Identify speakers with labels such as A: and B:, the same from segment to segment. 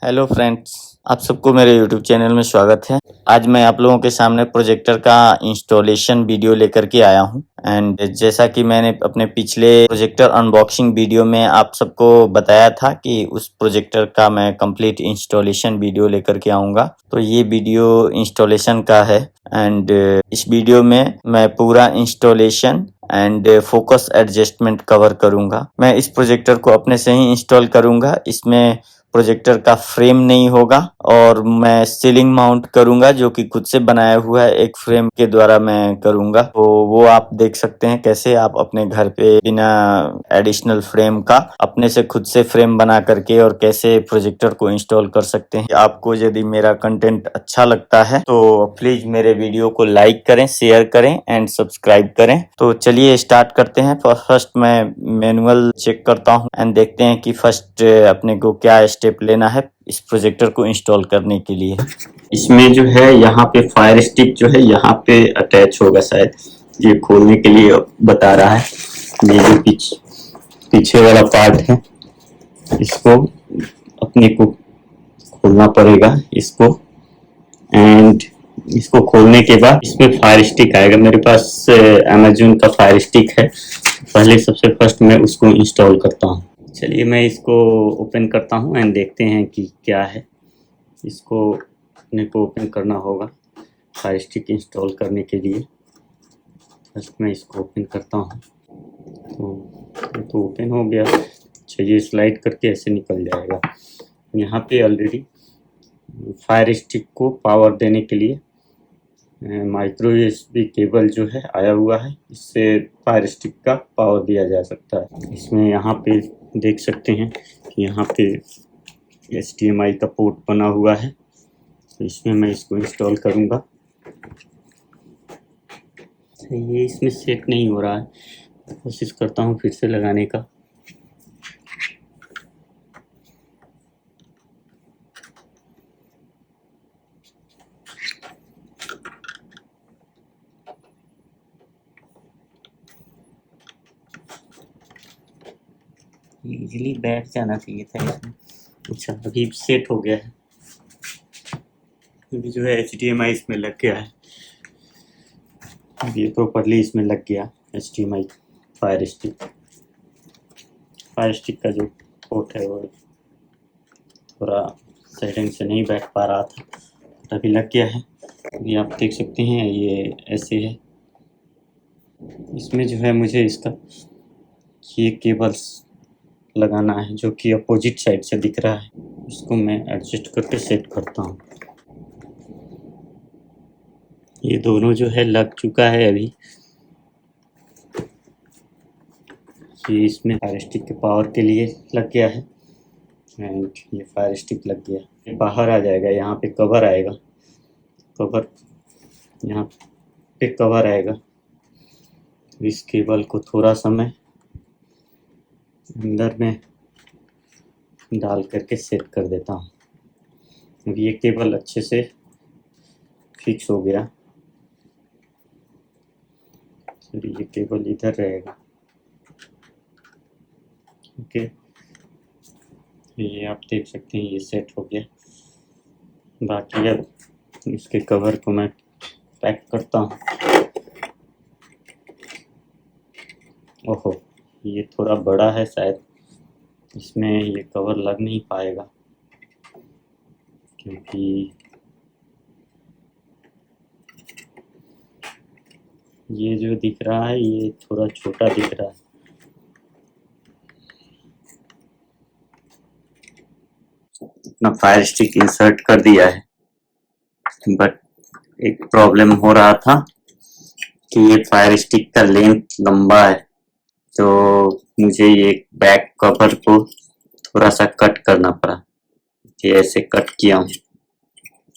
A: Hello friends, आप सबको मेरे यूट्यूब चैनल में स्वागत है। आज मैं आप लोगों के सामने प्रोजेक्टर का इंस्टॉलेशन वीडियो लेकर के आया हूं। एंड जैसा कि मैंने अपने पिछले प्रोजेक्टर अनबॉक्सिंग वीडियो में आप सबको बताया था कि उस प्रोजेक्टर का मैं कंप्लीट इंस्टॉलेशन वीडियो लेकर के आऊंगा, तो ये वीडियो इंस्टॉलेशन का है। एंड इस वीडियो में मैं पूरा installation and focus adjustment cover करूंगा। मैं इस प्रोजेक्टर को अपने से ही इंस्टॉल करूंगा। इसमें प्रोजेक्टर का फ्रेम नहीं होगा और मैं सीलिंग माउंट करूंगा, जो कि खुद से बनाया हुआ है, एक फ्रेम के द्वारा मैं करूंगा। तो वो आप देख सकते हैं कैसे आप अपने घर पे बिना एडिशनल फ्रेम का अपने से खुद से फ्रेम बना करके और कैसे प्रोजेक्टर को इंस्टॉल कर सकते हैं। आपको यदि मेरा कंटेंट अच्छा लगता है तो प्लीज मेरे वीडियो को लाइक करें, शेयर करें एंड सब्सक्राइब करें। तो चलिए स्टार्ट करते हैं। फर्स्ट मैं मैनुअल चेक करता हूं एंड देखते हैं कि फर्स्ट अपने को क्या स्टेप लेना है इस प्रोजेक्टर को इंस्टॉल करने के लिए। इसमें जो है यहाँ पे फायर स्टिक जो है यहाँ पे अटैच होगा शायद, ये खोलने के लिए बता रहा है। ये जो पीछे वाला पार्ट है इसको अपने को खोलना पड़ेगा इसको। एंड इसको खोलने के बाद इसमें फायर स्टिक आएगा। मेरे पास अमेजोन का फायर स्टिक है। पहले सबसे फर्स्ट मैं उसको इंस्टॉल करता हूँ। चलिए मैं इसको ओपन करता हूँ एंड देखते हैं कि क्या है। इसको अपने को ओपन करना होगा फायर स्टिक इंस्टॉल करने के लिए। फर्स्ट मैं इसको ओपन करता हूँ तो ओपन हो गया। चलिए स्लाइड करके ऐसे निकल जाएगा। यहाँ पे ऑलरेडी फायर स्टिक को पावर देने के लिए माइक्रो यूएसबी केबल जो है आया हुआ है। इससे फायर स्टिक का पावर दिया जा सकता है। इसमें यहाँ पे देख सकते हैं कि यहाँ पे HDMI का पोर्ट बना हुआ है। तो इसमें मैं इसको इंस्टॉल करूँगा। ये इसमें सेट नहीं हो रहा है, कोशिश करता हूँ फिर से लगाने का। इजीली बैठ जाना चाहिए था इसमें। अच्छा, अभी सेट हो गया है। अभी जो है HDMI इसमें लग गया है। ये प्रॉपर्ली इसमें लग गया HDMI फायर स्टिक का जो पोर्ट है वो थोड़ा सेटिंग से नहीं बैठ पा रहा था, तो अभी लग गया है। अभी आप देख सकते हैं ये ऐसे है। इसमें जो है मुझे इसका ये केबल्स लगाना है जो कि अपोजिट साइड से दिख रहा है। इसको मैं एडजस्ट करके सेट करता हूँ। ये दोनों जो है लग चुका है अभी। ये इसमें फायर स्टिक के पावर के लिए लग गया है एंड ये फायर स्टिक लग गया। ये बाहर आ जाएगा, यहाँ पे कवर आएगा। कवर यहाँ पे कवर आएगा। इस केबल को थोड़ा सा मैं अंदर में डाल करके सेट कर देता हूँ। अब ये केबल अच्छे से फिक्स हो गया। फिर ये केबल इधर रहेगा। ओके, ये आप देख सकते हैं ये सेट हो गया। बाकी अब इसके कवर को मैं पैक करता हूँ। ओहो, ये थोड़ा बड़ा है, शायद इसमें ये कवर लग नहीं पाएगा क्योंकि ये जो दिख रहा है ये थोड़ा छोटा दिख रहा है। अपना फायर स्टिक इंसर्ट कर दिया है, बट एक प्रॉब्लम हो रहा था कि ये फायर स्टिक का लेंथ लंबा है, तो मुझे ये बैक कवर को थोड़ा सा कट करना पड़ा। ये ऐसे कट किया हूँ।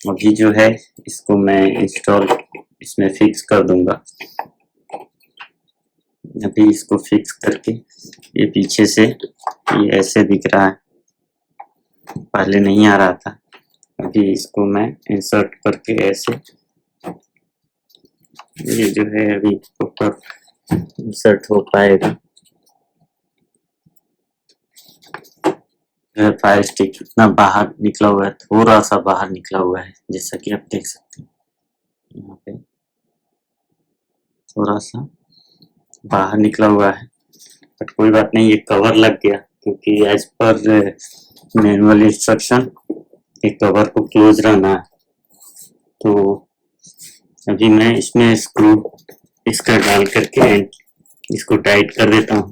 A: अभी जो है इसको मैं इंस्टॉल इसमें फिक्स कर दूंगा। अभी इसको फिक्स करके ये पीछे से ये ऐसे दिख रहा है, पहले नहीं आ रहा था। अभी इसको मैं इंसर्ट करके ऐसे, ये जो है अभी प्रॉपर इंसर्ट हो पाएगा। फायर स्टिक कितना बाहर निकला हुआ है, थोड़ा सा बाहर निकला हुआ है, जैसा कि आप देख सकते हैं यहाँ पे थोड़ा सा बाहर निकला हुआ है, बट कोई बात नहीं, ये कवर लग गया क्योंकि एज पर मैनुअल इंस्ट्रक्शन एक कवर को क्लोज रहना है। तो अभी मैं इसमें स्क्रू इसका डाल करके इसको टाइट कर देता हूँ।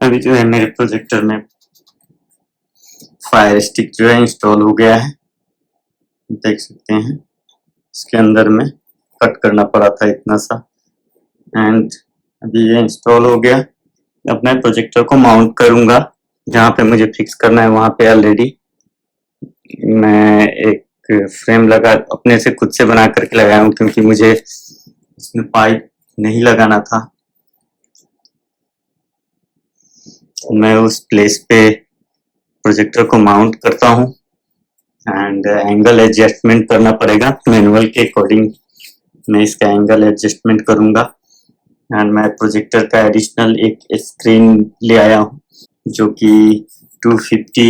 A: अभी जो है मेरे प्रोजेक्टर में फायर स्टिक जो है इंस्टॉल हो गया है, देख सकते हैं। इसके अंदर में कट करना पड़ा था इतना सा, एंड अभी ये इंस्टॉल हो गया। अपने प्रोजेक्टर को माउंट करूंगा, जहाँ पे मुझे फिक्स करना है वहाँ पे ऑलरेडी मैं एक फ्रेम लगा अपने से खुद से बना करके लगाया हूँ, क्योंकि मुझे इसमें पाइप नहीं लगाना था। मैं उस प्लेस पे प्रोजेक्टर को माउंट करता हूँ एंड एंगल एडजस्टमेंट करना पड़ेगा मैनुअल के अकॉर्डिंग। मैं इसका एंगल एडजस्टमेंट करूंगा एंड मैं प्रोजेक्टर का एडिशनल एक स्क्रीन ले आया हूँ जो कि 250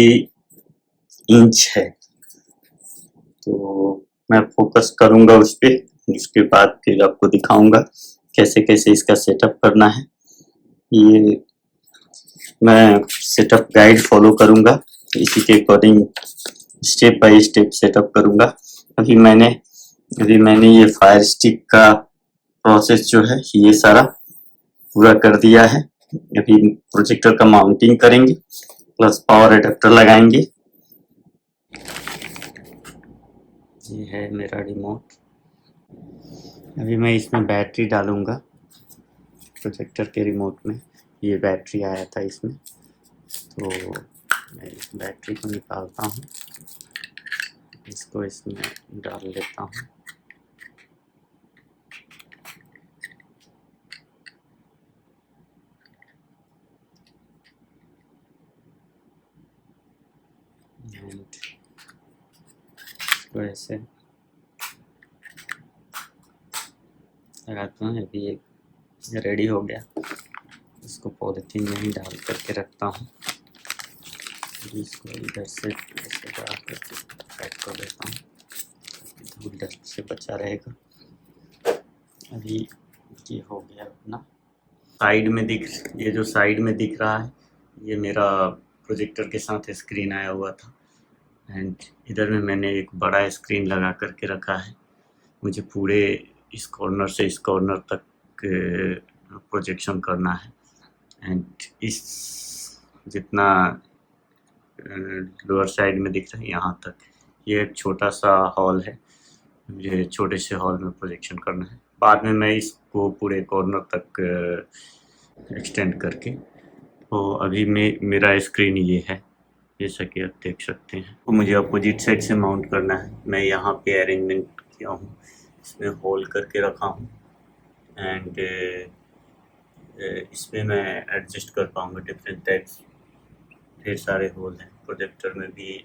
A: इंच है। तो मैं फोकस करूंगा उस पर, उसके बाद फिर आपको दिखाऊंगा कैसे कैसे इसका सेटअप करना है। ये मैं सेटअप गाइड फॉलो करूंगा, इसी के according step by step setup करूंगा। अभी मैंने ये फायर स्टिक का प्रोसेस जो है ये सारा पूरा कर दिया है। अभी प्रोजेक्टर का माउंटिंग करेंगे प्लस पावर एडेप्टर लगाएंगे। ये है मेरा रिमोट। अभी मैं इसमें बैटरी डालूंगा प्रोजेक्टर के रिमोट में। ये बैटरी आया था इसमें, तो मैं इस बैटरी को निकालता हूँ, इसको इसमें डाल लेता हूँ। इसको ऐसे लगाता हूँ। अभी एक रेडी हो गया, इसको पॉलिथीन में ही डाल करके रखता हूँ। इसको इधर से ऐसे डाल करके पैक कर देता हूँ, धूल डस्ट से बचा रहेगा। अभी ये हो गया अपना। साइड में ये जो साइड में दिख रहा है ये मेरा प्रोजेक्टर के साथ स्क्रीन आया हुआ था, एंड इधर में मैंने एक बड़ा स्क्रीन लगा करके रखा है। मुझे पूरे इस कॉर्नर से इस कॉर्नर तक प्रोजेक्शन करना है, एंड इस जितना लोअर साइड में दिख रहा है यहाँ तक, ये एक छोटा सा हॉल है, मुझे छोटे से हॉल में प्रोजेक्शन करना है। बाद में मैं इसको पूरे कॉर्नर तक एक्सटेंड करके, तो अभी मेरा स्क्रीन ये है जैसा कि आप देख सकते हैं। तो मुझे अपोजिट साइड से माउंट करना है। मैं यहाँ पे अरेंजमेंट किया हूँ, इसमें होल करके रखा हूँ, एंड इसमें मैं एडजस्ट कर पाऊँगा डिफरेंट टाइप्स। ढेर सारे होल हैं प्रोजेक्टर में भी,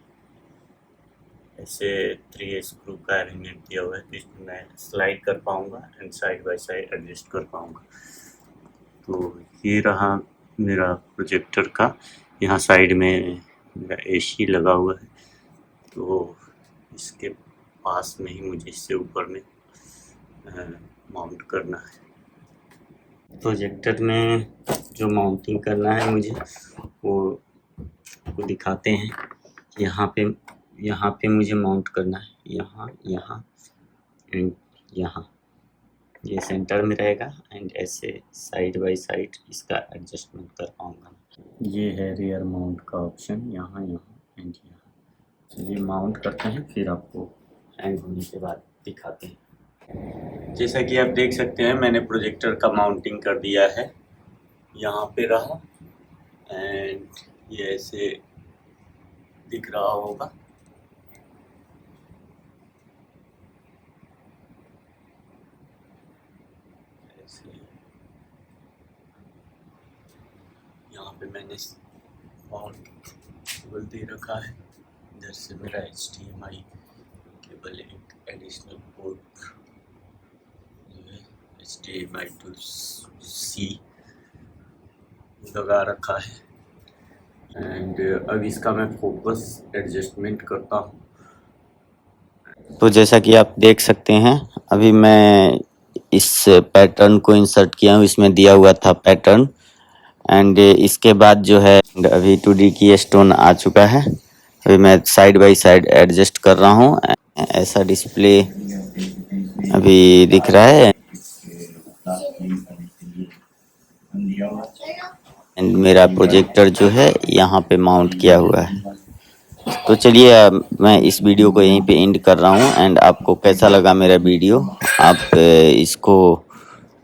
A: ऐसे 3 स्क्रू का अरेंजमेंट किया हुआ है, तो इसमें मैं स्लाइड कर पाऊँगा and side by side adjust कर पाऊँगा। तो ये रहा मेरा प्रोजेक्टर का, यहाँ साइड में मेरा एसी लगा हुआ है, तो इसके पास में ही मुझे इससे ऊपर में माउंट करना है। प्रोजेक्टर में जो माउंटिंग करना है मुझे वो आपको दिखाते हैं। यहाँ पे मुझे माउंट करना है, यहाँ एंड यहाँ, ये सेंटर में रहेगा, एंड ऐसे साइड बाय साइड इसका एडजस्टमेंट कर पाऊँगा। ये है रियर माउंट का ऑप्शन, यहाँ एंड यहाँ। चलिए माउंट करते हैं, फिर आपको हैंग होने के बाद दिखाते हैं। जैसा कि आप देख सकते हैं मैंने प्रोजेक्टर का माउंटिंग कर दिया है, यहाँ पे रहा, एंड ये ऐसे दिख रहा होगा। यहाँ पे मैंने माउंट केबल दे रखा है, इधर से मेरा HDMI केबल एक additional port HDMI to C लगा रखा है। एंड अब इसका मैं फोकस एडजस्टमेंट करता हूँ। तो जैसा कि आप देख सकते हैं, अभी मैं इस पैटर्न को इंसर्ट किया हूँ, इसमें दिया हुआ था पैटर्न। एंड इसके बाद जो है अभी 2D की स्टोन आ चुका है। अभी मैं साइड बाय साइड एडजस्ट कर रहा हूँ। ऐसा डिस्प्ले अभी दिख रहा है एंड मेरा प्रोजेक्टर जो है यहाँ पे माउंट किया हुआ है। तो चलिए मैं इस वीडियो को यहीं पे एंड कर रहा हूँ। एंड आपको कैसा लगा मेरा वीडियो, आप इसको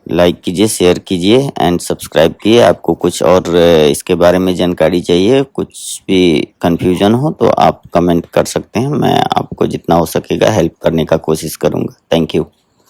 A: लाइक कीजिए, शेयर कीजिए एंड सब्सक्राइब कीजिए। आपको कुछ और इसके बारे में जानकारी चाहिए, कुछ भी कंफ्यूजन हो तो आप कमेंट कर सकते हैं। मैं आपको जितना हो सकेगा हेल्प करने का कोशिश करूँगा। Thank you.